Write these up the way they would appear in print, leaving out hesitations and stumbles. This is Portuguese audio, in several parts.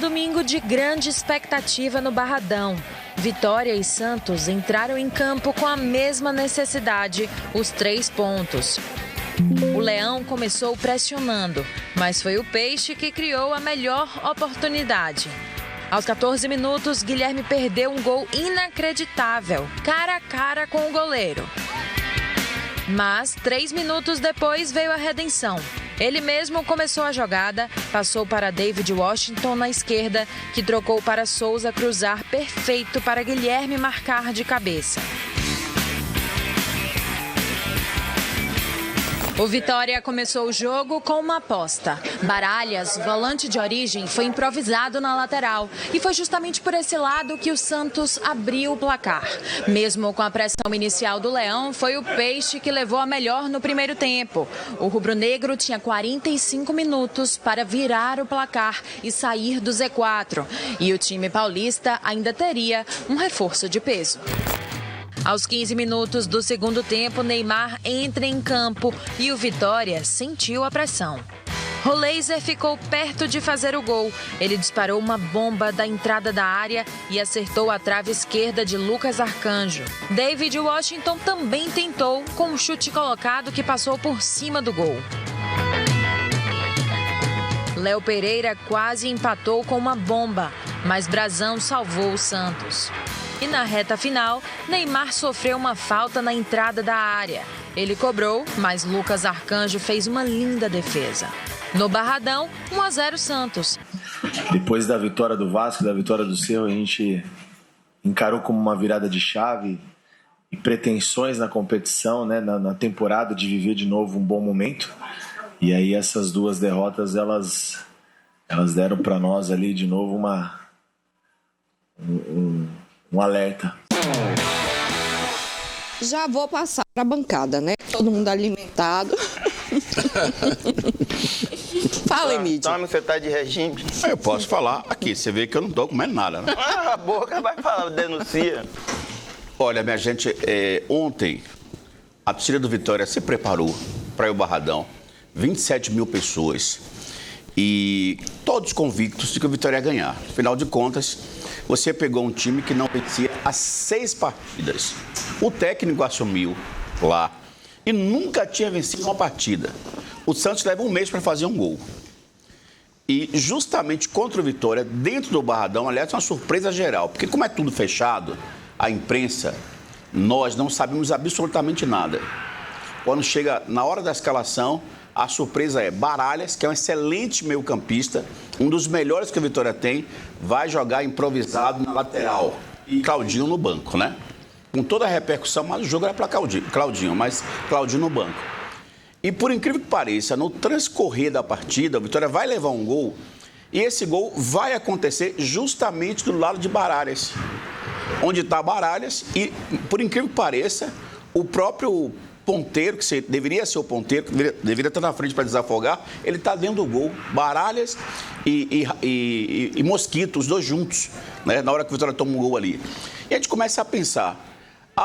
domingo de grande expectativa no Barradão. Vitória e Santos entraram em campo com a mesma necessidade, os 3 pontos. O Leão começou pressionando, mas foi o Peixe que criou a melhor oportunidade. Aos 14 minutos, Guilherme perdeu um gol inacreditável, cara a cara com o goleiro. Mas 3 minutos depois veio a redenção. Ele mesmo começou a jogada, passou para David Washington na esquerda, que trocou para Souza cruzar perfeito para Guilherme marcar de cabeça. O Vitória começou o jogo com uma aposta. Baralhas, volante de origem, foi improvisado na lateral. E foi justamente por esse lado que o Santos abriu o placar. Mesmo com a pressão inicial do Leão, foi o Peixe que levou a melhor no primeiro tempo. O rubro-negro tinha 45 minutos para virar o placar e sair do Z4. E o time paulista ainda teria um reforço de peso. Aos 15 minutos do segundo tempo, Neymar entra em campo e o Vitória sentiu a pressão. Roleiser ficou perto de fazer o gol. Ele disparou uma bomba da entrada da área e acertou a trave esquerda de Lucas Arcanjo. David Washington também tentou com um chute colocado que passou por cima do gol. Léo Pereira quase empatou com uma bomba, mas Brazão salvou o Santos. E na reta final, Neymar sofreu uma falta na entrada da área. Ele cobrou, mas Lucas Arcanjo fez uma linda defesa. No Barradão, 1-0 Santos. Depois da vitória do Vasco, da vitória do Cerro, a gente encarou como uma virada de chave e pretensões na competição, né, na temporada, de viver de novo um bom momento. E aí essas 2 derrotas, elas deram para nós ali de novo um alerta. Já vou passar para a bancada, né? Todo mundo alimentado. Fala, Emílio. Tome, você tá de regime. Eu posso falar aqui, você vê que eu não tô comendo nada, né? A boca vai falar, denuncia. Olha, minha gente, ontem a torcida do Vitória se preparou para ir ao Barradão. 27 mil pessoas. E todos convictos de que o Vitória ia ganhar. Afinal de contas, você pegou um time que não vencia há 6 partidas. O técnico assumiu lá e nunca tinha vencido uma partida. O Santos leva um mês para fazer um gol. E justamente contra o Vitória, dentro do Barradão, aliás, é uma surpresa geral. Porque como é tudo fechado, a imprensa, nós não sabemos absolutamente nada. Quando chega na hora da escalação, a surpresa é Baralhas, que é um excelente meio-campista, um dos melhores que a Vitória tem, vai jogar improvisado na lateral. E Claudinho no banco, né? Com toda a repercussão, mas o jogo era para Claudinho, mas Claudinho no banco. E por incrível que pareça, no transcorrer da partida, a Vitória vai levar um gol e esse gol vai acontecer justamente do lado de Baralhas, onde está Baralhas e, por incrível que pareça, o próprio ponteiro, que deveria ser o ponteiro, que deveria estar na frente para desafogar, ele está dentro do gol. Baralhas e Mosquito, os dois juntos, né? Na hora que o Vitória toma um gol ali. E a gente começa a pensar,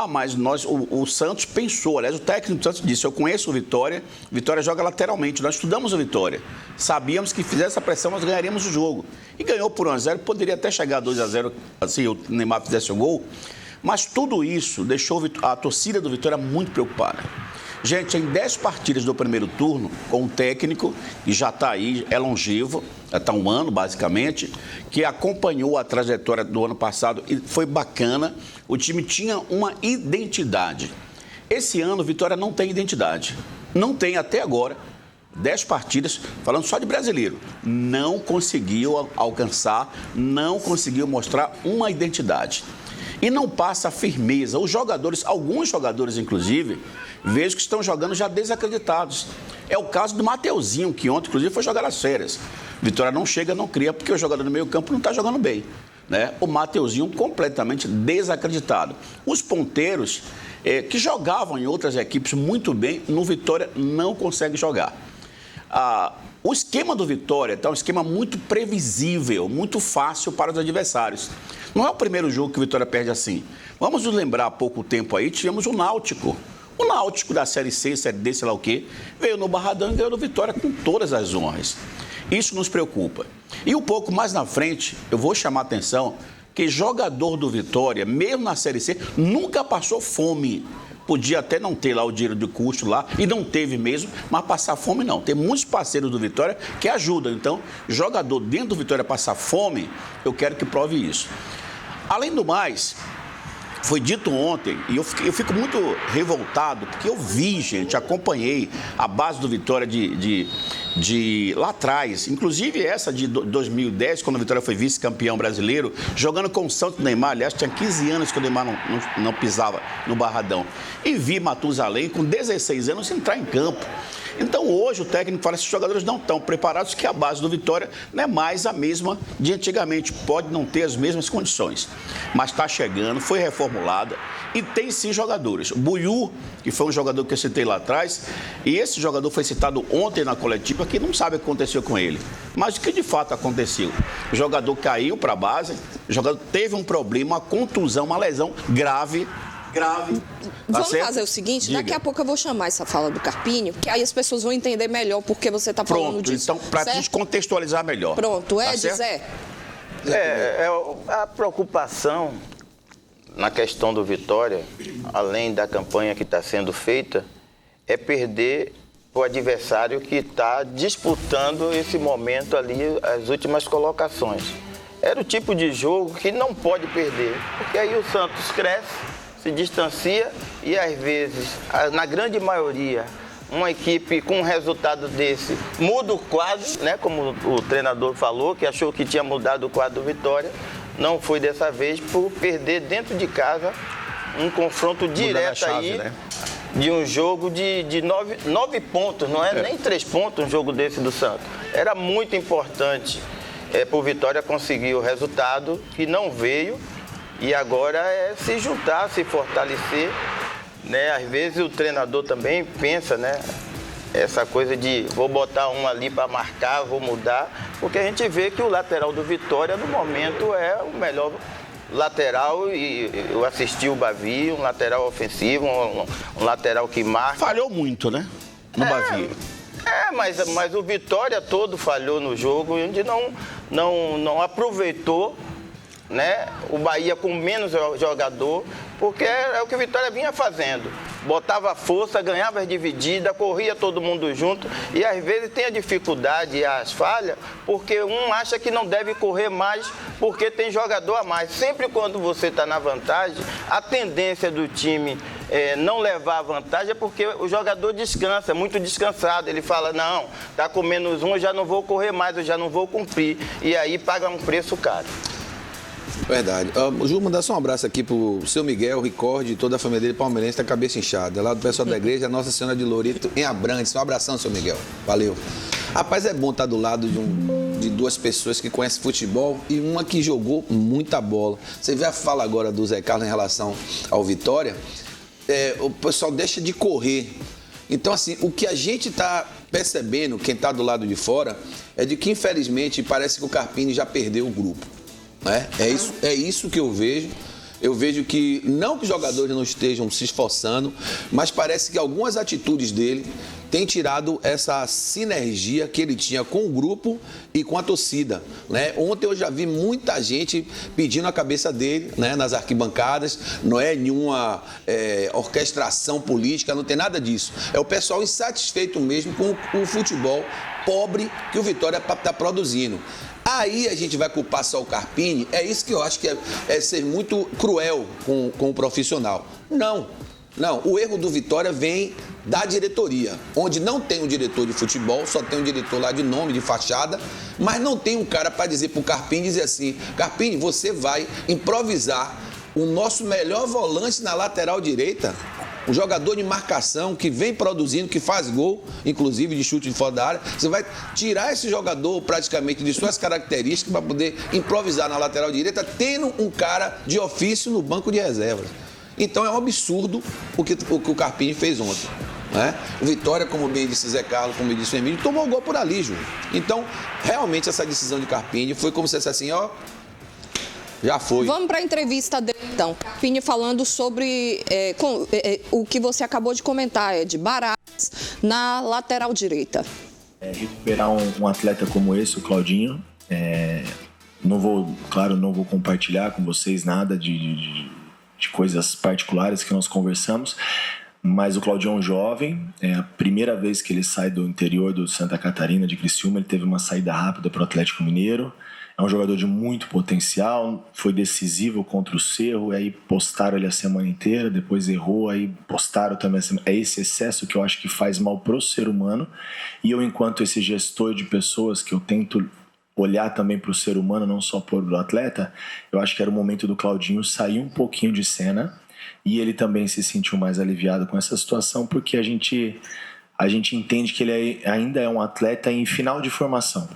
mas o Santos pensou, aliás, o técnico do Santos disse, eu conheço o Vitória joga lateralmente, nós estudamos o Vitória, sabíamos que fizesse essa pressão, nós ganharíamos o jogo. E ganhou por 1-0, poderia até chegar a 2-0, assim, o Neymar fizesse o gol. Mas tudo isso deixou a torcida do Vitória muito preocupada. Gente, em 10 partidas do primeiro turno, com um técnico que já está aí, é longevo, já está um ano, basicamente, que acompanhou a trajetória do ano passado e foi bacana. O time tinha uma identidade. Esse ano, o Vitória não tem identidade. Não tem até agora. 10 partidas, falando só de brasileiro, não conseguiu alcançar, não conseguiu mostrar uma identidade. E não passa firmeza. Os jogadores, alguns jogadores, inclusive, vejo que estão jogando já desacreditados. É o caso do Mateuzinho, que ontem, inclusive, foi jogar as férias. Vitória não chega, não cria, porque o jogador do meio campo não está jogando bem, né? O Mateuzinho completamente desacreditado. Os ponteiros, que jogavam em outras equipes muito bem, no Vitória não conseguem jogar. O esquema do Vitória está um esquema muito previsível, muito fácil para os adversários. Não é o primeiro jogo que o Vitória perde assim. Vamos nos lembrar, há pouco tempo aí, tivemos o Náutico. O Náutico da Série C, Série D, sei lá o quê, veio no Barradão e ganhou no Vitória com todas as honras. Isso nos preocupa. E um pouco mais na frente, eu vou chamar a atenção que jogador do Vitória, mesmo na Série C, nunca passou fome. Podia até não ter lá o dinheiro de custo lá, e não teve mesmo, mas passar fome não. Tem muitos parceiros do Vitória que ajudam. Então, jogador dentro do Vitória passar fome, eu quero que prove isso. Além do mais, foi dito ontem, e eu fico muito revoltado, porque eu vi, gente, acompanhei a base do Vitória de lá atrás, inclusive essa de 2010, quando o Vitória foi vice-campeão brasileiro, jogando com o Santos Neymar. Aliás, tinha 15 anos que o Neymar não pisava no Barradão. E vi Matusalém, com 16 anos, entrar em campo. Então, hoje, o técnico fala que esses jogadores não estão preparados, que a base do Vitória não é mais a mesma de antigamente. Pode não ter as mesmas condições, mas está chegando, foi reformulada e tem sim jogadores. O Buiú, que foi um jogador que eu citei lá atrás, e esse jogador foi citado ontem na coletiva, que não sabe o que aconteceu com ele. Mas o que de fato aconteceu? O jogador caiu para a base, o jogador teve um problema, uma contusão, uma lesão grave. Vamos fazer o seguinte, daqui a pouco eu vou chamar essa fala do Carpini, que aí as pessoas vão entender melhor porque você está falando disso. Então, para a gente contextualizar melhor. Pronto, Zé. A preocupação na questão do Vitória, além da campanha que está sendo feita, é perder o adversário que está disputando esse momento ali, as últimas colocações. Era o tipo de jogo que não pode perder, porque aí o Santos cresce, se distancia e, às vezes, na grande maioria, uma equipe com um resultado desse muda o quadro, né? Como o treinador falou, que achou que tinha mudado o quadro do Vitória. Não foi dessa vez, por perder dentro de casa um confronto direto chave, aí, né? De um jogo de 9 pontos, não é nem 3 pontos um jogo desse do Santos. Era muito importante para o Vitória conseguir o resultado, que não veio. E agora é se juntar, se fortalecer, né? Às vezes o treinador também pensa, né? Essa coisa de vou botar um ali para marcar, vou mudar, porque a gente vê que o lateral do Vitória, no momento, é o melhor lateral, e eu assisti o Bavi, um lateral ofensivo, um lateral que marca. Falhou muito, né? No Bavi. Mas o Vitória todo falhou no jogo, onde não aproveitou, né? O Bahia com menos jogador, porque é o que o Vitória vinha fazendo. Botava força, ganhava as divididas, corria todo mundo junto, e às vezes tem a dificuldade e as falhas, porque um acha que não deve correr mais porque tem jogador a mais. Sempre quando você está na vantagem, a tendência do time não levar a vantagem é porque o jogador descansa, é muito descansado. Ele fala, não, tá com menos um, eu já não vou correr mais, eu já não vou cumprir. E aí paga um preço caro. Verdade. Ju, mandar só um abraço aqui pro seu Miguel, Ricorde e toda a família dele palmeirense, da cabeça inchada. Lá do pessoal da igreja, Nossa Senhora de Loreto, em Abrantes. Um abração, seu Miguel. Valeu. Rapaz, é bom estar do lado de duas pessoas que conhecem futebol e uma que jogou muita bola. Você vê a fala agora do Zé Carlos em relação ao Vitória, o pessoal deixa de correr. Então, assim, o que a gente está percebendo, quem está do lado de fora, é de que, infelizmente, parece que o Carpini já perdeu o grupo. É isso que eu vejo. Eu vejo que, não que os jogadores não estejam se esforçando, mas parece que algumas atitudes dele têm tirado essa sinergia que ele tinha com o grupo e com a torcida, né? Ontem eu já vi muita gente pedindo a cabeça dele, né, nas arquibancadas. Não é nenhuma orquestração política, não tem nada disso. É o pessoal insatisfeito mesmo com o futebol pobre que o Vitória está produzindo. Aí a gente vai culpar só o Carpini. É isso que eu acho que é ser muito cruel com o profissional. Não. O erro do Vitória vem da diretoria, onde não tem um diretor de futebol, só tem um diretor lá de nome, de fachada, mas não tem um cara para dizer pro Carpini, dizer assim, Carpini, você vai improvisar o nosso melhor volante na lateral direita, um jogador de marcação que vem produzindo, que faz gol, inclusive de chute de fora da área. Você vai tirar esse jogador praticamente de suas características para poder improvisar na lateral direita, tendo um cara de ofício no banco de reservas. Então é um absurdo o que o Carpini fez ontem, né? O Vitória, como bem disse Zé Carlos, como disse o Emílio, tomou o gol por ali, Ju. Então, realmente, essa decisão de Carpini foi como se fosse assim, ó, já foi. Vamos para a entrevista dele, então. Carpini falando sobre o que você acabou de comentar, de Baralhas na lateral direita. Recuperar um atleta como esse, o Claudinho, não vou compartilhar com vocês nada de coisas particulares que nós conversamos, mas o Claudinho é um jovem, é a primeira vez que ele sai do interior do Santa Catarina, de Criciúma, ele teve uma saída rápida para o Atlético Mineiro, é um jogador de muito potencial, foi decisivo contra o Cerro, aí postaram ele a semana inteira, depois errou, aí postaram também a semana. É esse excesso que eu acho que faz mal pro ser humano, e eu, enquanto esse gestor de pessoas, que eu tento olhar também para o ser humano, não só pro atleta, eu acho que era o momento do Claudinho sair um pouquinho de cena, e ele também se sentiu mais aliviado com essa situação, porque a gente entende que ele ainda é um atleta em final de formação.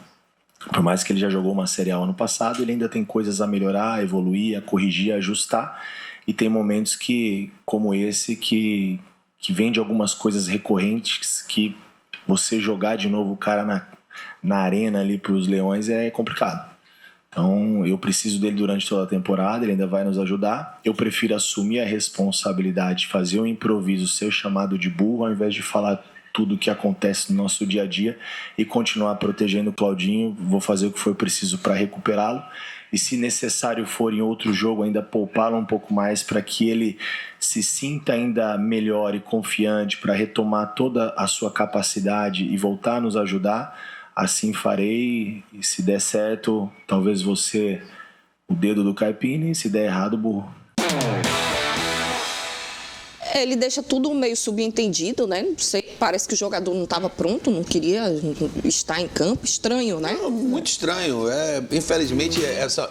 Por mais que ele já jogou uma Série A ano passado, ele ainda tem coisas a melhorar, a evoluir, a corrigir, a ajustar. E tem momentos como esse que vem de algumas coisas recorrentes, que você jogar de novo o cara na arena ali para os Leões é complicado. Então eu preciso dele durante toda a temporada, ele ainda vai nos ajudar. Eu prefiro assumir a responsabilidade, fazer um improviso, ser chamado de burro, ao invés de falar tudo o que acontece no nosso dia a dia e continuar protegendo o Claudinho. Vou fazer o que for preciso para recuperá-lo e, se necessário for em outro jogo, ainda poupá-lo um pouco mais para que ele se sinta ainda melhor e confiante para retomar toda a sua capacidade e voltar a nos ajudar. Assim farei, e se der certo, talvez você o dedo do Carpini, e se der errado, o burro. Ele deixa tudo meio subentendido, né? Não sei, parece que o jogador não estava pronto, não queria estar em campo. Estranho, né? Muito estranho. Infelizmente,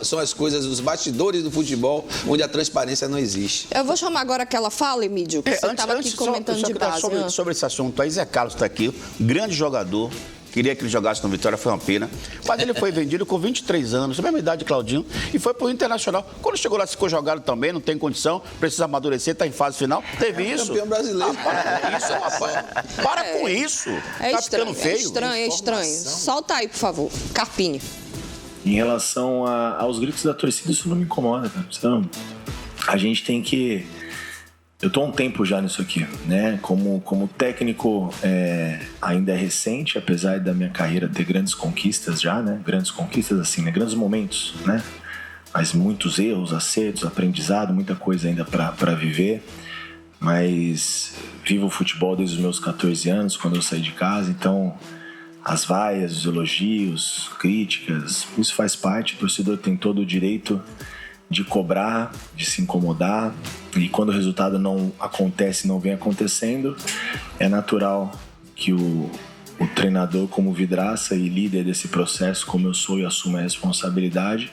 são as coisas, os bastidores do futebol, onde a transparência não existe. Eu vou chamar agora aquela fala, Emílio, que você estava aqui comentando de base. Sobre esse assunto aí, Zé Carlos está aqui, grande jogador. Queria que ele jogasse no Vitória, foi uma pena. Mas ele foi vendido com 23 anos, a mesma idade de Claudinho, e foi pro Internacional. Quando chegou lá, ficou jogado também, não tem condição, precisa amadurecer, tá em fase final. Teve isso. Campeão brasileiro. Para com isso, rapaz. Para com isso. Tá ficando feio. É estranho. Solta aí, por favor. Carpini. Em relação aos gritos da torcida, isso não me incomoda, cara. Então, a gente tem que... Eu tô há um tempo já nisso aqui, né? Como técnico, ainda é recente, apesar da minha carreira ter grandes conquistas já, né? Grandes conquistas assim, né? Grandes momentos, né? Mas muitos erros, acertos, aprendizado, muita coisa ainda para viver. Mas vivo o futebol desde os meus 14 anos, quando eu saí de casa, então as vaias, os elogios, críticas, isso faz parte. O torcedor tem todo o direito de cobrar, de se incomodar, e quando o resultado não acontece, não vem acontecendo, é natural que o treinador, como vidraça e líder desse processo, como eu sou e assumo a responsabilidade,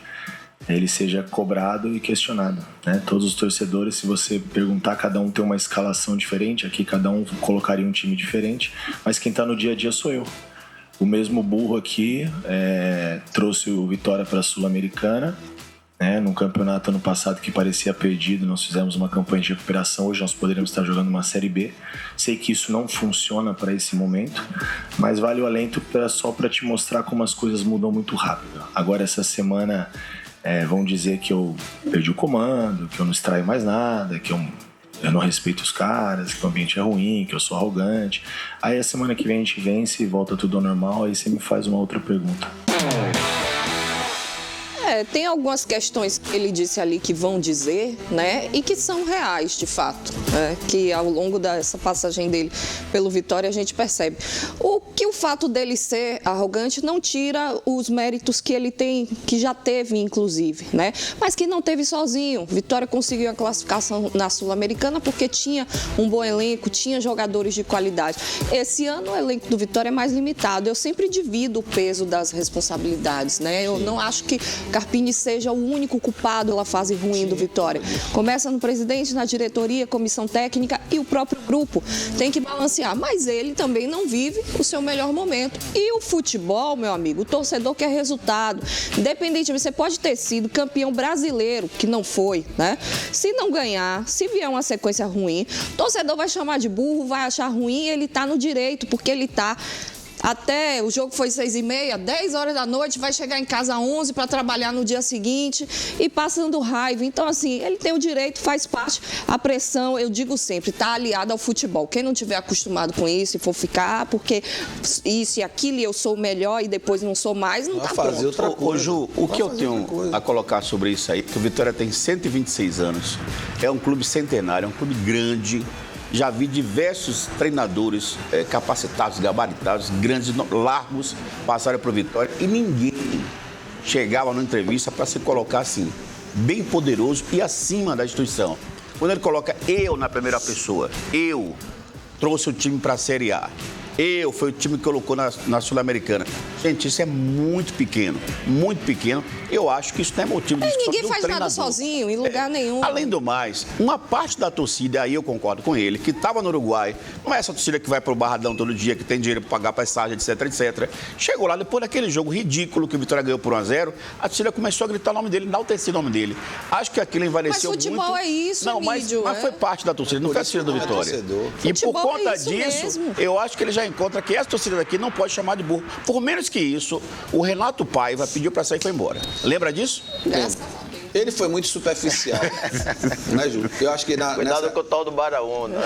ele seja cobrado e questionado, né? Todos os torcedores, se você perguntar, cada um tem uma escalação diferente, aqui cada um colocaria um time diferente, mas quem está no dia a dia sou eu. O mesmo burro aqui trouxe o Vitória para a Sul-Americana, num campeonato ano passado que parecia perdido. Nós fizemos uma campanha de recuperação, hoje nós poderíamos estar jogando uma Série B. Sei que isso não funciona para esse momento, mas vale o alento só para te mostrar como as coisas mudam muito rápido. Agora essa semana vão dizer que eu perdi o comando, que eu não extraio mais nada, que eu não respeito os caras, que o ambiente é ruim, que eu sou arrogante. Aí a semana que vem a gente vence e volta tudo ao normal, aí você me faz uma outra pergunta. Tem algumas questões que ele disse ali que vão dizer, né, e que são reais, de fato, né, que ao longo dessa passagem dele pelo Vitória a gente percebe. O fato dele ser arrogante não tira os méritos que ele tem, que já teve, inclusive, né, mas que não teve sozinho. Vitória conseguiu a classificação na Sul-Americana porque tinha um bom elenco, tinha jogadores de qualidade. Esse ano o elenco do Vitória é mais limitado. Eu sempre divido o peso das responsabilidades, né, eu não acho que Carpini seja o único culpado pela fase ruim do Vitória. Começa no presidente, na diretoria, comissão técnica e o próprio grupo. Tem que balancear, mas ele também não vive o seu melhor momento. E o futebol, meu amigo, o torcedor quer resultado. Independente, você pode ter sido campeão brasileiro, que não foi, né? Se não ganhar, se vier uma sequência ruim, o torcedor vai chamar de burro, vai achar ruim, ele tá no direito, porque ele tá até o jogo foi 6h30, 10 horas da noite, vai chegar em casa 11 para trabalhar no dia seguinte e passando raiva. Então, assim, ele tem o direito, faz parte. A pressão, eu digo sempre, está aliada ao futebol. Quem não tiver acostumado com isso e for ficar, porque isso e aquilo, e eu sou o melhor e depois não sou mais, não está pronto. outra coisa. Ô, Ju, o que eu tenho a colocar sobre isso aí, que o Vitória tem 126 anos, é um clube centenário, é um clube grande. Já vi diversos treinadores capacitados, gabaritados, grandes, largos, passarem para o Vitória e ninguém chegava numa entrevista para se colocar assim, bem poderoso e acima da instituição. Quando ele coloca eu na primeira pessoa, eu trouxe o time para a Série A. Foi o time que colocou na Sul-Americana. Gente, isso é muito pequeno, muito pequeno. Eu acho que isso não é motivo de discussão. Ninguém faz nada sozinho, em lugar nenhum. Além do mais, uma parte da torcida, aí eu concordo com ele, que estava no Uruguai, não é essa torcida que vai pro Barradão todo dia, que tem dinheiro para pagar passagem, etc, etc. Chegou lá, depois daquele jogo ridículo que o Vitória ganhou por 1-0, a torcida começou a gritar o nome dele, enaltecer o nome dele. Acho que aquilo envaleceu muito. Mas futebol é isso, não, mas foi parte da torcida, não foi a torcida do Vitória. E por conta disso, eu acho que ele já encontra que essa torcida daqui não pode chamar de burro. Por menos que isso, o Renato Paiva pediu para sair e foi embora. Lembra disso? Ele foi muito superficial. Né, Ju? Eu acho que Cuidado com o tal do Baraúna.